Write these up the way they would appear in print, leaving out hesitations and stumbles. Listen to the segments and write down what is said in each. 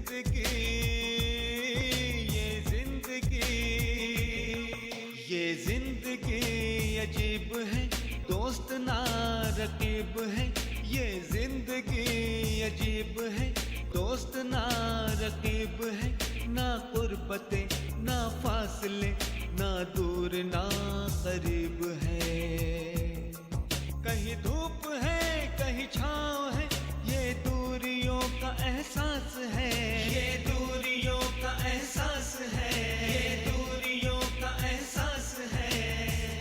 जिंदगी, ये जिंदगी, ये जिंदगी अजीब है, दोस्त ना रकीब है। ये जिंदगी अजीब है, दोस्त ना रकीब है। ना कुर्बते ना फासले, ना दूर ना करीब है। कहीं धूप है कहीं छाँव है, ये दूरियों का एहसास है। ये दूरियों का एहसास है, ये दूरियों का एहसास है,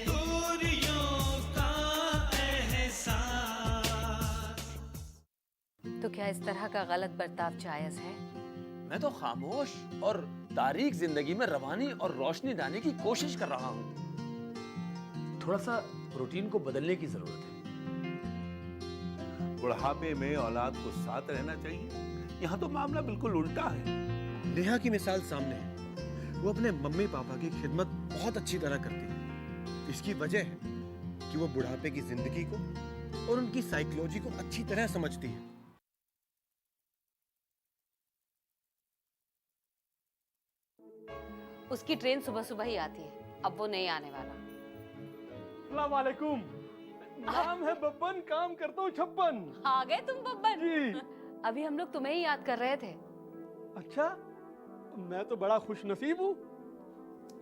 दूरियों का एहसास। तो क्या इस तरह का गलत बर्ताव जायज है? मैं तो खामोश और तारीख जिंदगी में रवानी और रोशनी लाने की कोशिश कर रहा हूँ। थोड़ा सा रूटीन को बदलने की जरूरत है। बुढ़ापे में औलाद को साथ रहना चाहिए, यहाँ तो मामला बिल्कुल उल्टा है। नेहा की मिसाल सामने है, वो अपने मम्मी पापा की खिदमत बहुत अच्छी तरह करती है। इसकी वजह है कि वो बुढ़ापे की जिंदगी को और उनकी साइकोलॉजी को अच्छी तरह समझती है। उसकी ट्रेन सुबह सुबह ही आती है, अब वो नहीं आने वाला। अस्सलाम वालेकुम। नाम है बब्बन, काम करता हूँ 56। आ गए तुम बब्बन? जी। अभी हम लोग तुम्हें ही याद कर रहे थे। अच्छा, मैं तो बड़ा खुश नसीब हूँ।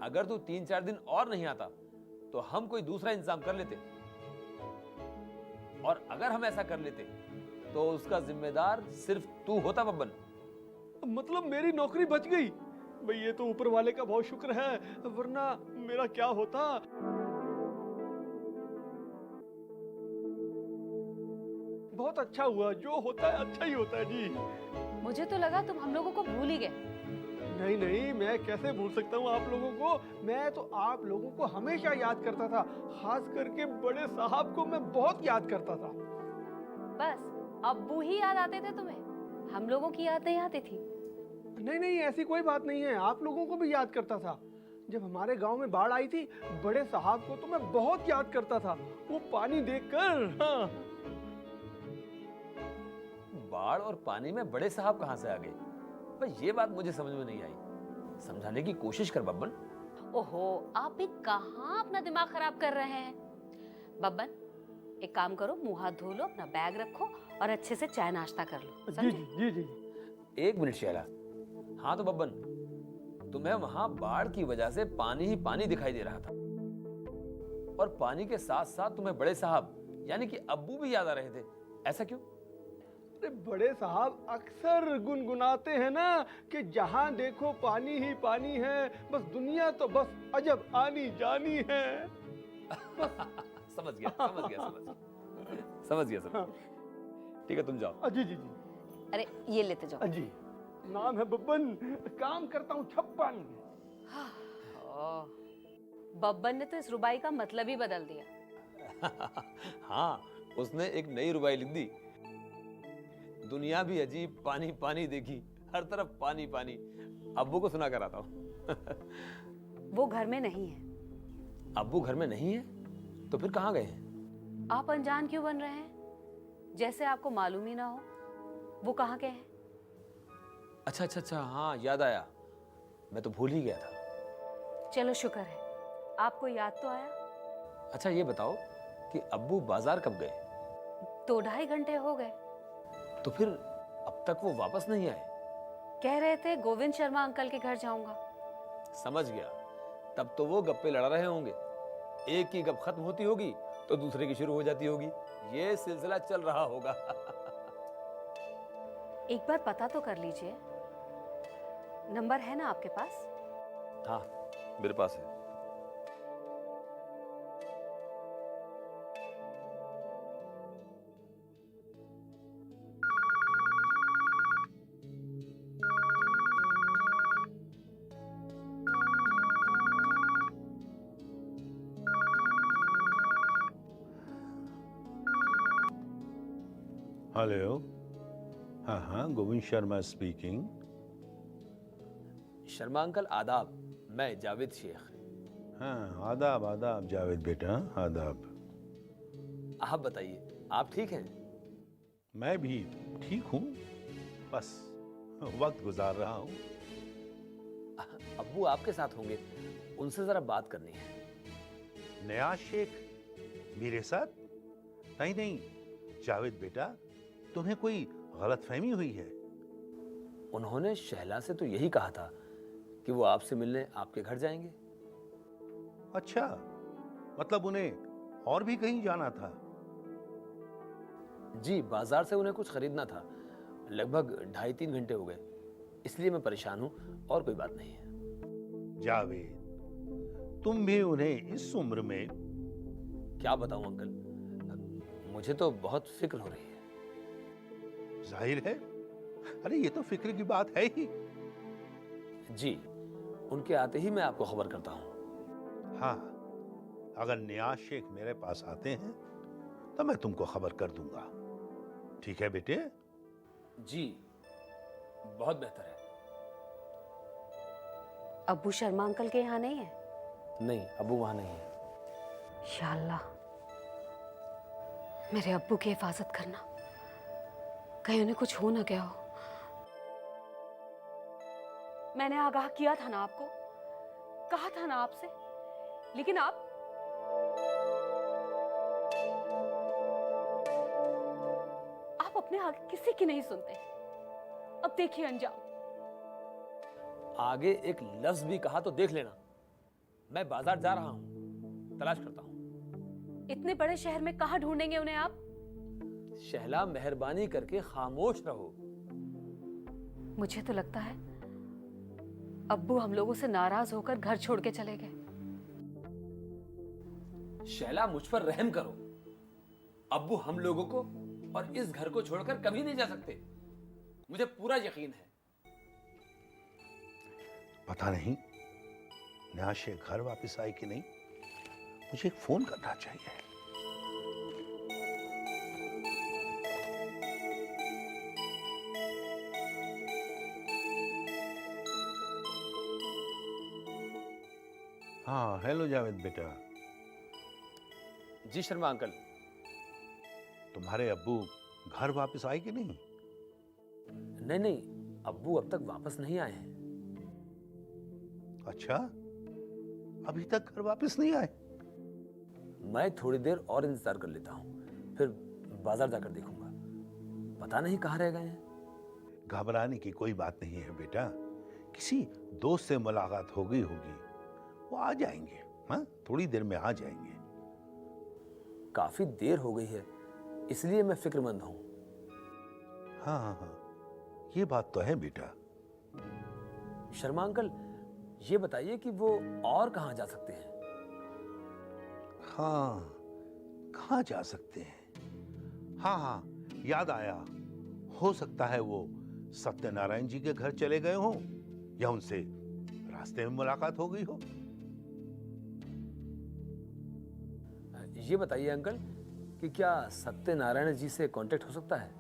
अगर तू 3-4 दिन और नहीं आता तो हम कोई दूसरा इंतजाम कर लेते, और अगर हम ऐसा कर लेते तो उसका जिम्मेदार सिर्फ तू होता बब्बन। मतलब मेरी नौकरी बच गई? भाई ये तो ऊपर वाले का बहुत शुक्र है, वरना मेरा क्या होता। बहुत अच्छा हुआ, जो होता है अच्छा ही होता है जी। मुझे तो लगा तुम हम लोगों को भूल ही गए। नहीं नहीं, मैं कैसे भूल सकता हूँ आप लोगों को। मैं तो आप लोगों को हमेशा याद करता था, खास करके बड़े साहब को मैं बहुत याद करता था। बस अब्बू ही याद आते थे तुम्हें, हम लोगों की याद नहीं आती थी। नहीं नहीं, ऐसी कोई बात नहीं है, आप लोगों को भी याद करता था। जब हमारे गांव में बाढ़ आई थी, बड़े साहब को तो मैं बहुत याद करता था, वो पानी देखकर। हाँ। बाढ़ और पानी में बड़े साहब कहां से आ गए? पर ये बात मुझे समझ में नहीं आई। समझाने की कोशिश कर बब्बन। ओहो, आप भी कहाँ अपना दिमाग खराब कर रहे हैं। बब्बन, एक काम करो, मुंह हाथ धो लो, अपना बैग रखो और अच्छे से चाय नाश्ता कर लो। जी समझे? जी जी जी। 1 मिनट शैला। हाँ तो बब्बन, तुम्हें वहां बाढ़ की वजह से पानी ही पानी दिखाई दे रहा था, और पानी के साथ साथ तुम्हें बड़े साहब यानी कि अब्बू भी याद आ रहे थे, ऐसा क्यों? अरे बड़े साहब अक्सर गुनगुनाते हैं ना कि जहां देखो पानी ही पानी है, बस दुनिया तो बस अजब आनी जानी है। समझ गया समझ गया समझ गया समझ गया समझ गया। ठीक है, तुम जाओ। जी जी जी। अरे ये लेते जाओ। जी। नाम है बब्बन, काम करता हूँ 56। बब्बन ने तो इस रुबाई का मतलब ही बदल दिया। हाँ, उसने एक नई रुबाई लिख दी। दुनिया भी अजीब पानी पानी देखी, हर तरफ पानी पानी। अब्बू को सुना कर आता हूँ। वो घर में नहीं है। अब्बू घर में नहीं है? तो फिर कहाँ गए हैं? आप अनजान क्यों बन रहे हैं, जैसे आपको मालूम ही ना हो वो कहाँ गए हैं। अच्छा अच्छा अच्छा, हाँ याद आया, मैं तो भूल ही गया था। चलो शुक्र है, आपको याद तो आया। अच्छा ये बताओ कि अब्बू बाजार कब गए? 2-2.5 घंटे हो गए। तो फिर अब तक वो वापस नहीं आए? कह रहे थे गोविंद शर्मा अंकल के घर जाऊंगा। समझ गया, तब तो वो गप्पे लड़ा रहे होंगे। एक की गप खत्म होती होगी तो दूसरे की शुरू हो जाती होगी, ये सिलसिला चल रहा होगा। एक बार पता तो कर लीजिए, नंबर है ना आपके पास? हाँ मेरे पास है। हेलो। हाँ हाँ, गोविंद शर्मा स्पीकिंग। शर्मा अंकल आदाब, मैं जावेद शेख। हाँ आदाब आदाब जावेद बेटा, आदाब। आप बताइए, आप ठीक हैं? मैं भी ठीक हूँ, बस वक्त गुजार रहा हूं। अब्बू आपके साथ होंगे, उनसे जरा बात करनी है। नया शेख मेरे साथ? नहीं नहीं जावेद बेटा, तुम्हें कोई गलतफहमी हुई है। उन्होंने शहला से तो यही कहा था कि वो आपसे मिलने आपके घर जाएंगे। अच्छा, मतलब उन्हें और भी कहीं जाना था? जी, बाजार से उन्हें कुछ खरीदना था। लगभग 2.5-3 घंटे हो गए, इसलिए मैं परेशान हूं, और कोई बात नहीं है। जावेद, तुम भी उन्हें इस उम्र में। क्या बताऊं अंकल, मुझे तो बहुत फिक्र हो रही है। जाहिर है, अरे ये तो फिक्र की बात है ही। जी, उनके आते ही मैं आपको खबर करता हूं। हाँ, अगर नियाज शेख मेरे पास आते हैं तो मैं तुमको खबर कर दूंगा। ठीक है बेटे? जी, बहुत बेहतर है। अब्बू शर्मा अंकल के यहाँ नहीं है? नहीं, अब्बू वहां नहीं है। या अल्लाह, मेरे अब्बू की हिफाजत करना, कहीं उन्हें कुछ हो ना गया हो। मैंने आगाह किया था ना आपको, कहा था ना आपसे, लेकिन आप अपने आगे किसी की नहीं सुनते। अब देखिए अंजाम। आगे एक लफ्ज भी कहा तो देख लेना। मैं बाजार जा रहा हूं, तलाश करता हूं। इतने बड़े शहर में कहां ढूंढेंगे उन्हें आप? शहला, मेहरबानी करके खामोश रहो। मुझे तो लगता है अब्बू हम लोगों से नाराज होकर घर छोड़ के चले गए। शैला, मुझ पर रहम करो। अब्बू हम लोगों को और इस घर को छोड़कर कभी नहीं जा सकते, मुझे पूरा यकीन है। पता नहीं नियाज शेख घर वापस आए कि नहीं। मुझे एक फोन करना चाहिए। हाँ, हेलो जावेद बेटा। जी शर्मा अंकल। तुम्हारे अब्बू घर वापस आए कि नहीं? नहीं, अब्बू अब तक वापस नहीं आए हैं। अच्छा, अभी तक घर वापस नहीं आए? मैं थोड़ी देर और इंतजार कर लेता हूं, फिर बाजार जाकर देखूंगा। पता नहीं कहाँ रह गए हैं। घबराने की कोई बात नहीं है बेटा, किसी दोस्त से मुलाकात हो गई होगी, वो आ जाएंगे। हाँ, थोड़ी देर में आ जाएंगे। काफी देर हो गई है, इसलिए मैं फिक्रमंद हूं। हाँ हाँ हाँ, ये बात तो है बेटा। शर्मा अंकल, ये बताइए कि वो और कहाँ जा सकते हैं? हाँ, कहाँ जा सकते हैं? हाँ हाँ, याद आया। हो सकता है वो सत्यनारायण जी के घर चले गए हों, या उनसे रास्ते में मुलाकात हो गई हो। ये बताइए अंकल कि क्या सत्यनारायण जी से कांटेक्ट हो सकता है?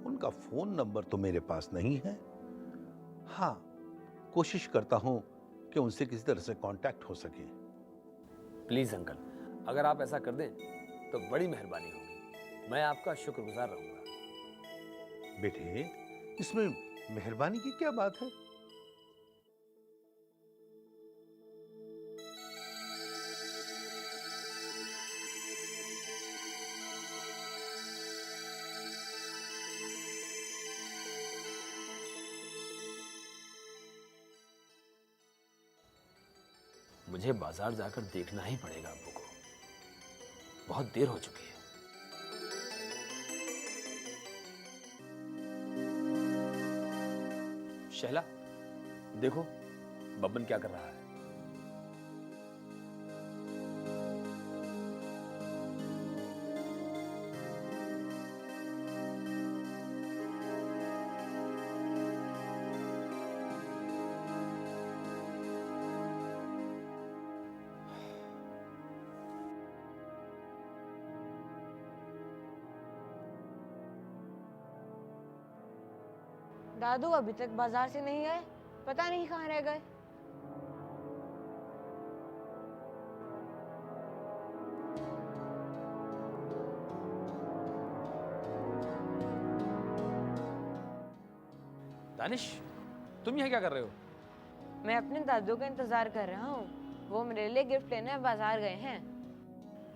उनका फोन नंबर तो मेरे पास नहीं है। हाँ, कोशिश करता हूं कि उनसे किसी तरह से कांटेक्ट हो सके। प्लीज अंकल, अगर आप ऐसा कर दें तो बड़ी मेहरबानी होगी। मैं आपका शुक्रगुजार रहूंगा। बेटे, इसमें मेहरबानी की क्या बात है? मुझे बाजार जाकर देखना ही पड़ेगा अब्बू को। बहुत देर हो चुकी है। शैला, देखो बब्बन क्या कर रहा है। दादू अभी तक बाजार से नहीं आए, पता नहीं कहाँ रह गए। दानिश, तुम यहाँ क्या कर रहे हो? मैं अपने दादू का इंतजार कर रहा हूँ। वो मेरे लिए गिफ्ट लेने बाजार गए हैं।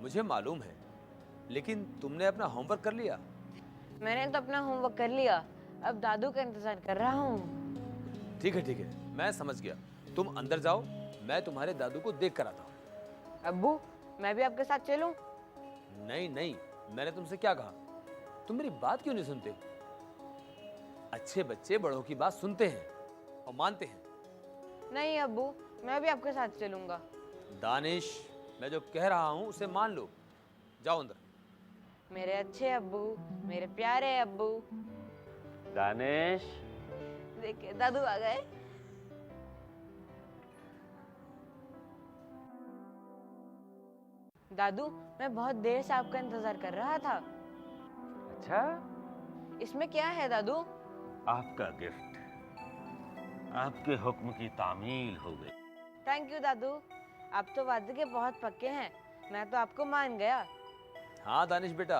मुझे मालूम है, लेकिन तुमने अपना होमवर्क कर लिया? मैंने तो अपना होमवर्क कर लिया, अब दादू का इंतजार कर रहा हूँ। ठीक है, मैं समझ गया। तुम अंदर जाओ, मैं तुम्हारे दादू को देख कर आता हूँ। अब्बू, मैं भी आपके साथ चलूं? नहीं, मैंने तुमसे क्या कहा? तुम मेरी बात क्यों नहीं सुनते? अच्छे बच्चे बड़ों की बात सुनते हैं और मानते हैं। नहीं अब्बू, मैं भी आपके साथ चलूंगा। दानिश, मैं जो कह रहा हूँ उसे मान लो। जाओ अंदर। मेरे अच्छे अब्बू, मेरे प्यारे अब्बू। दानिश, देखिए दादू आ गए। दादू, मैं बहुत देर से आपका इंतजार कर रहा था। अच्छा, इसमें क्या है दादू? आपका गिफ्ट। आपके हुक्म की तामील हो गई। थैंक यू दादू, आप तो वादे के बहुत पक्के हैं। मैं तो आपको मान गया। हाँ दानिश बेटा,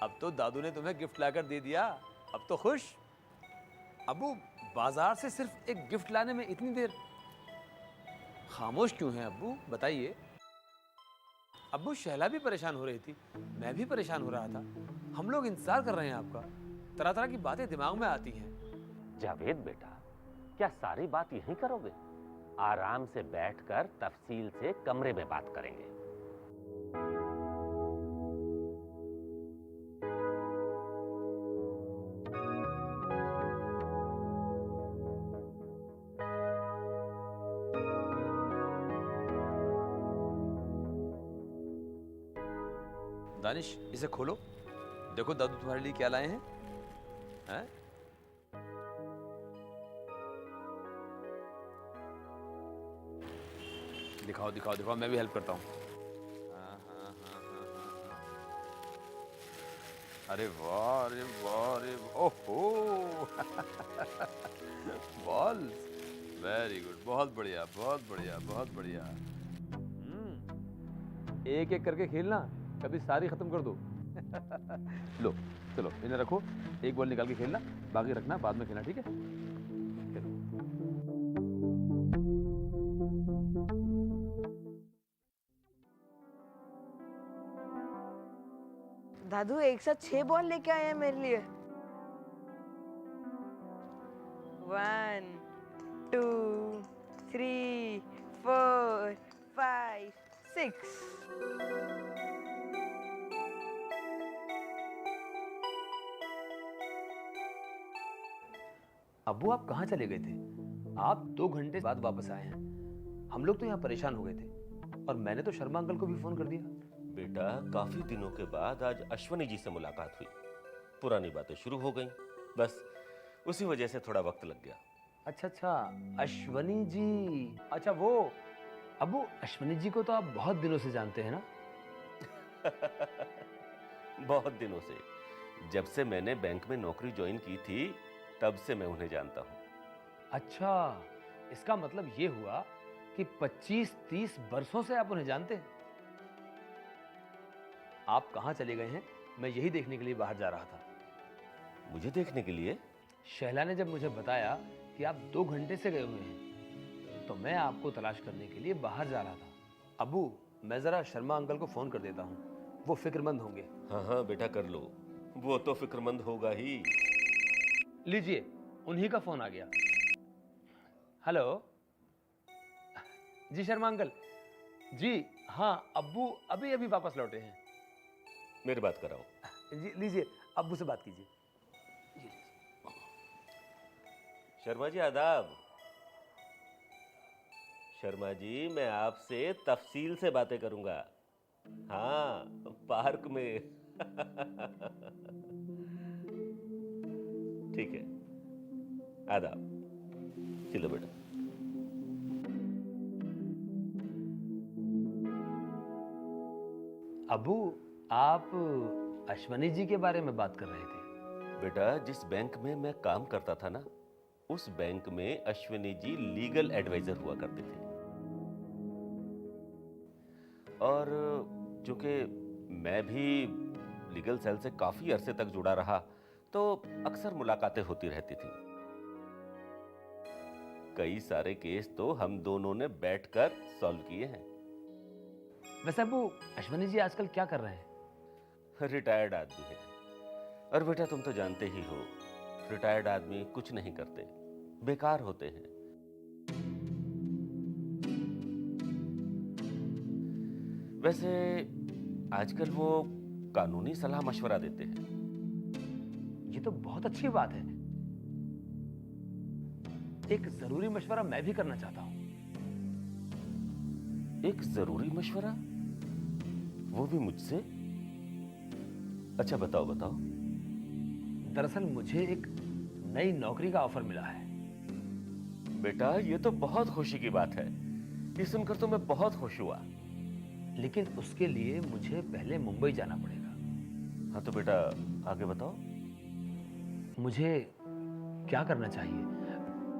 अब तो दादू ने तुम्हें गिफ्ट लाकर दे दिया। अब तो खुश? अबू, बाजार से सिर्फ एक गिफ्ट लाने में इतनी देर खामोश क्यों हैं अब्बू? बताइए। अब्बू, शैला भी परेशान हो रही थी, मैं भी परेशान हो रहा था। हम लोग इंतजार कर रहे हैं आपका। तरह तरह की बातें दिमाग में आती हैं। जावेद बेटा, क्या सारी बात यहीं करोगे? आराम से बैठकर तफसील से कमरे में बात करेंगे। दानिश, इसे खोलो। देखो दादू तुम्हारे लिए क्या लाए हैं। हैं? दिखाओ, मैं भी हेल्प करता हूँ। हाँ। अरे वाह, ओहो बॉल्स, वेरी गुड, बहुत बढ़िया। एक एक करके खेलना, कभी सारी खत्म कर दो। लो, चलो इन्हें रखो। एक बॉल निकाल के खेलना, बाकी रखना, बाद में खेलना, ठीक है? चलो। दादू एक साथ 6 बॉल लेके आए हैं मेरे लिए। 1 2 3 4 5 6। अब्बू, आप कहाँ चले गए थे? आप 2 घंटे बाद वापस आए हैं। हम लोग तो यहाँ परेशान हो गए थे और मैंने तो शर्मा अंकल को भी फोन कर दिया। बेटा, काफी दिनों के बाद आज अश्वनी जी से मुलाकात हुई। पुरानी बातें शुरू हो गईं। बस उसी वजह से थोड़ा वक्त लग गया। अच्छा, अश्वनी जी। अच्छा वो। अब्बू, अश्वनी जी को तो आप बहुत दिनों से जानते हैं ना? बहुत दिनों से। जब से मैंने बैंक में नौकरी ज्वाइन की थी, तब से मैं उन्हें जानता हूँ। अच्छा, इसका मतलब ये हुआ कि 25-30 वर्षों से आप उन्हें जानते हैं। आप कहाँ चले गए हैं, मैं यही देखने के लिए बाहर जा रहा था। मुझे देखने के लिए? शैला ने जब मुझे बताया कि आप 2 घंटे से गए हुए हैं, तो मैं आपको तलाश करने के लिए बाहर जा रहा था। अब्बू, मैं जरा शर्मा अंकल को फोन कर देता हूँ, वो फिक्रमंद होंगे। हाँ बेटा, कर लो। वो तो फिक्रमंद होगा ही। लीजिए, उन्हीं का फोन आ गया। हेलो जी, शर्मा अंकल जी। हाँ, अब्बू अभी अभी वापस लौटे हैं। मेरी बात कराओ। जी लीजिए, अब्बू से बात कीजिए। शर्मा जी, आदाब। शर्मा जी, मैं आपसे तफसील से बातें करूंगा। हाँ, पार्क में। ठीक है, आदाब। चलो बेटा। अब्बू, आप अश्वनी जी के बारे में बात कर रहे थे। बेटा, जिस बैंक में मैं काम करता था ना, उस बैंक में अश्विनी जी लीगल एडवाइजर हुआ करते थे। और चूंकि मैं भी लीगल सेल से काफी अरसे तक जुड़ा रहा, तो अक्सर मुलाकातें होती रहती थी। कई सारे केस तो हम दोनों ने बैठकर सॉल्व किए हैं। वैसे अब्बू अश्वनी जी आजकल क्या कर रहे हैं? रिटायर्ड आदमी है। और बेटा तुम तो जानते ही हो, रिटायर्ड आदमी कुछ नहीं करते, बेकार होते हैं। वैसे आजकल वो कानूनी सलाह मशवरा देते हैं। ये तो बहुत अच्छी बात है। एक जरूरी मशवरा मैं भी करना चाहता हूं। एक जरूरी मशवरा? वो भी मुझसे? अच्छा बताओ बताओ। दरअसल मुझे एक नई नौकरी का ऑफर मिला है। बेटा ये तो बहुत खुशी की बात है। ये सुनकर तो मैं बहुत खुश हुआ। लेकिन उसके लिए मुझे पहले मुंबई जाना पड़ेगा। हाँ तो बेटा आगे बताओ। मुझे क्या करना चाहिए?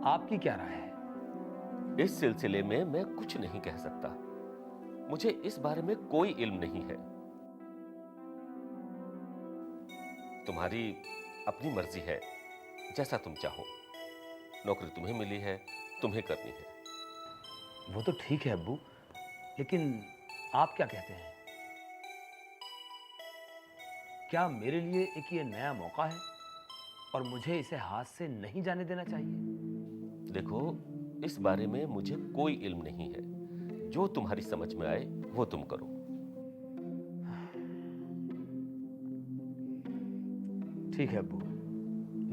आपकी क्या राय है? इस सिलसिले में मैं कुछ नहीं कह सकता। मुझे इस बारे में कोई इल्म नहीं है। तुम्हारी अपनी मर्जी है, जैसा तुम चाहो। नौकरी तुम्हें मिली है, तुम्हें करनी है। वो तो ठीक है अब्बू, लेकिन आप क्या कहते हैं? क्या मेरे लिए एक ये नया मौका है और मुझे इसे हाथ से नहीं जाने देना चाहिए? देखो, इस बारे में मुझे कोई इल्म नहीं है। जो तुम्हारी समझ में आए वो तुम करो। ठीक है अब्बू,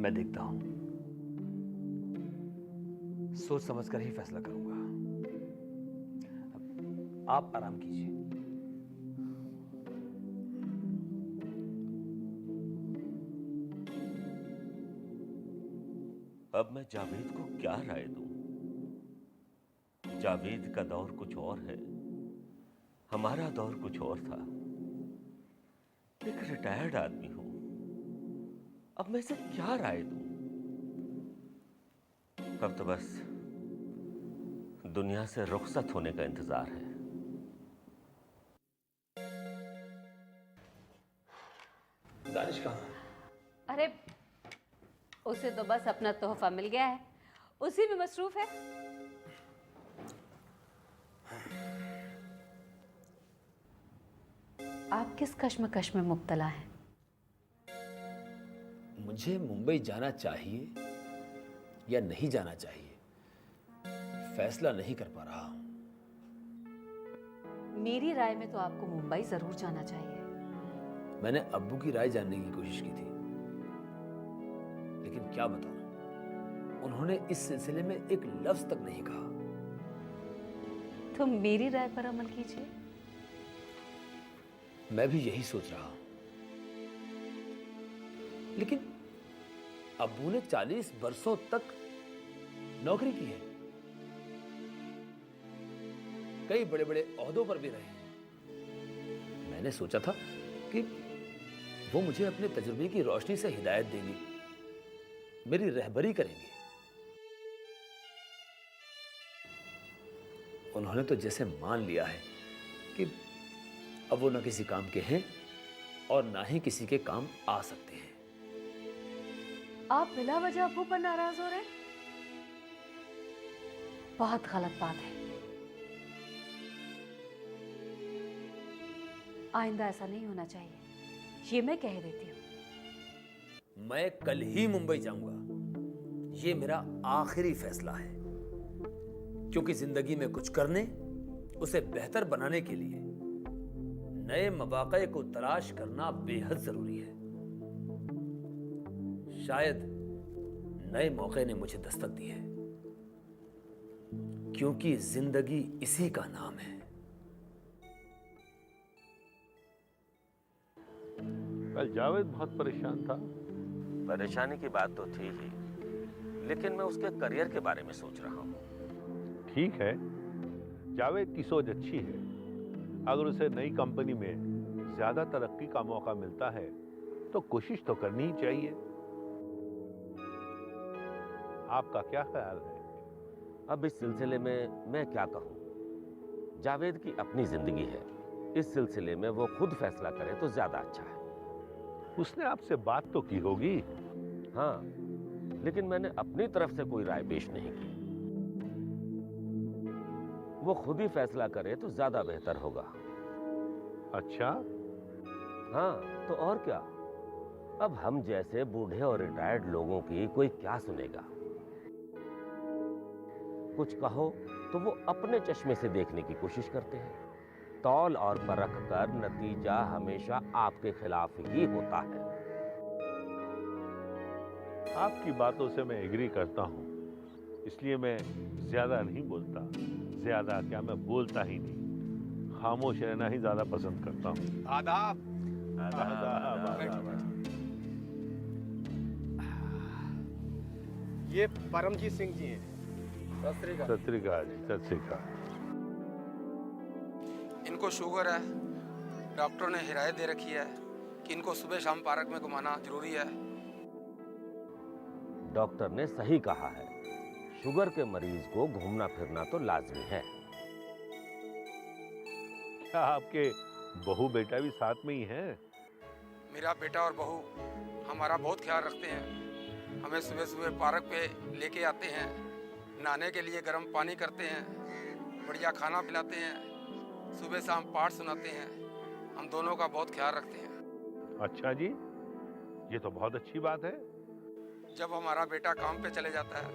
मैं देखता हूं। सोच समझकर ही फैसला करूंगा। आप आराम कीजिए। अब मैं जावेद को क्या राय दूं? जावेद का दौर कुछ और है, हमारा दौर कुछ और था। एक रिटायर्ड आदमी हूं, अब मैं इसे क्या राय दूं? अब तो बस दुनिया से रुखसत होने का इंतजार है। दानिश कहाँ? अरे उसे तो बस अपना तोहफा मिल गया है, उसी में मसरूफ है। आप किस कश्मकश में मुब्तला हैं? मुझे मुंबई जाना चाहिए या नहीं जाना चाहिए, फैसला नहीं कर पा रहा हूं। मेरी राय में तो आपको मुंबई जरूर जाना चाहिए। मैंने अब्बू की राय जानने की कोशिश की थी, लेकिन क्या बताऊं, उन्होंने इस सिलसिले में एक लफ्ज तक नहीं कहा। तो मेरी राय पर अमल कीजिए। मैं भी यही सोच रहा हूं, लेकिन अब्बू ने 40 बरसों तक नौकरी की है, कई बड़े बड़े ओहदों पर भी रहे हैं। मैंने सोचा था कि वो मुझे अपने तजुर्बे की रोशनी से हिदायत देंगे, मेरी रहबरी करेंगे। उन्होंने तो जैसे मान लिया है कि अब वो न किसी काम के हैं और ना ही किसी के काम आ सकते हैं। आप बिला वजह अब्बू पर नाराज हो रहे हैं? बहुत गलत बात है। आइंदा ऐसा नहीं होना चाहिए, ये मैं कह देती हूँ। मैं कल ही मुंबई जाऊंगा, ये मेरा आखिरी फैसला है, क्योंकि जिंदगी में कुछ करने, उसे बेहतर बनाने के लिए नए मौके को तलाश करना बेहद जरूरी है। शायद नए मौके ने मुझे दस्तक दी है, क्योंकि जिंदगी इसी का नाम है। कल जावेद बहुत परेशान था। परेशानी की बात तो थी ही, लेकिन मैं उसके करियर के बारे में सोच रहा हूँ। ठीक है, जावेद की सोच अच्छी है। अगर उसे नई कंपनी में ज्यादा तरक्की का मौका मिलता है तो कोशिश तो करनी ही चाहिए। आपका क्या ख्याल है? अब इस सिलसिले में मैं क्या कहूँ? जावेद की अपनी जिंदगी है, इस सिलसिले में वो खुद फैसला करे तो ज्यादा अच्छा है। उसने आपसे बात तो की होगी। हाँ, लेकिन मैंने अपनी तरफ से कोई राय पेश नहीं की। वो खुद ही फैसला करे तो ज्यादा बेहतर होगा। अच्छा, हाँ तो और क्या, अब हम जैसे बूढ़े और रिटायर्ड लोगों की कोई क्या सुनेगा। कुछ कहो तो वो अपने चश्मे से देखने की कोशिश करते हैं। तौल और परख कर नतीजा हमेशा आपके खिलाफ ही होता है। आपकी बातों से मैं एग्री करता हूँ, इसलिए मैं ज्यादा नहीं बोलता। ज्यादा क्या, मैं बोलता ही नहीं, खामोश रहना ही ज्यादा पसंद करता हूँ। आदाब। ये परमजीत सिंह जी हैं। सत श्री अकाल जी, सत श्री अकाल। इनको शुगर है, डॉक्टर ने हिदायत दे रखी है कि इनको सुबह शाम पार्क में घुमाना जरूरी है। डॉक्टर ने सही कहा है, शुगर के मरीज को घूमना फिरना तो लाजमी है। क्या आपके बहू बेटा भी साथ में ही हैं? मेरा बेटा और बहू हमारा बहुत ख्याल रखते हैं। हमें सुबह सुबह पार्क पे लेके आते हैं, नहाने के लिए गर्म पानी करते हैं, बढ़िया खाना खिलाते हैं, सुबह शाम पाठ सुनाते हैं। हम दोनों का बहुत ख्याल रखते हैं। अच्छा जी, ये तो बहुत अच्छी बात है। जब हमारा बेटा काम पे चले जाता है,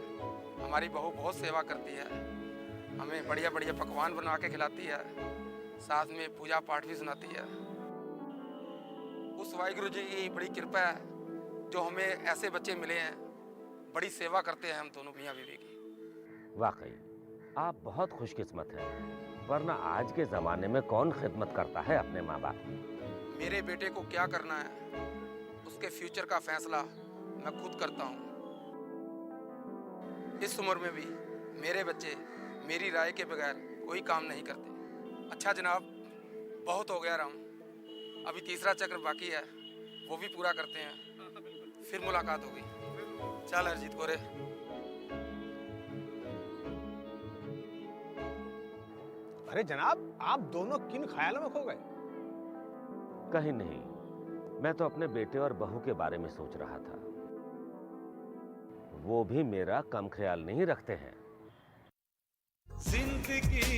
हमारी बहू बहुत सेवा करती है, हमें बढ़िया बढ़िया पकवान बना के खिलाती है, साथ में पूजा पाठ भी सुनाती है। उस वाहिगुरु जी की बड़ी कृपा है जो हमें ऐसे बच्चे मिले हैं। बड़ी सेवा करते हैं हम दोनों मियां बीवी की। वाकई आप बहुत खुशकिस्मत हैं, वरना आज के जमाने में कौन खिदमत करता है अपने माँ बाप की। मेरे बेटे को क्या करना है, उसके फ्यूचर का फैसला मैं खुद करता हूँ। इस उम्र में भी मेरे बच्चे मेरी राय के बगैर कोई काम नहीं करते। अच्छा जनाब, बहुत हो गया राम, अभी तीसरा चक्र बाकी है, वो भी पूरा करते हैं, फिर मुलाकात होगी। चल हरजीत गोरे। अरे जनाब, आप दोनों किन ख्यालों में खो गए? कहीं नहीं, मैं तो अपने बेटे और बहू के बारे में सोच रहा था। वो भी मेरा कम ख्याल नहीं रखते हैं। जिंदगी,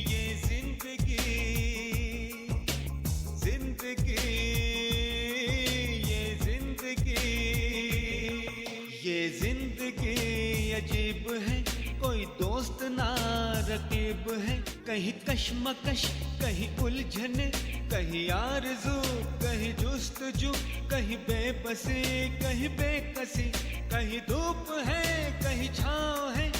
ये जिंदगी, जिंदगी, ये जिंदगी, ये जिंदगी अजीब है, कोई दोस्त ना रकीब है। कहीं कश्मकश, कहीं उलझन, कहीं आरज़ू, कहीं जुस्तजू, कहीं बेबसी, कहीं बेकसी, कहीं धूप है, कहीं छाँव है,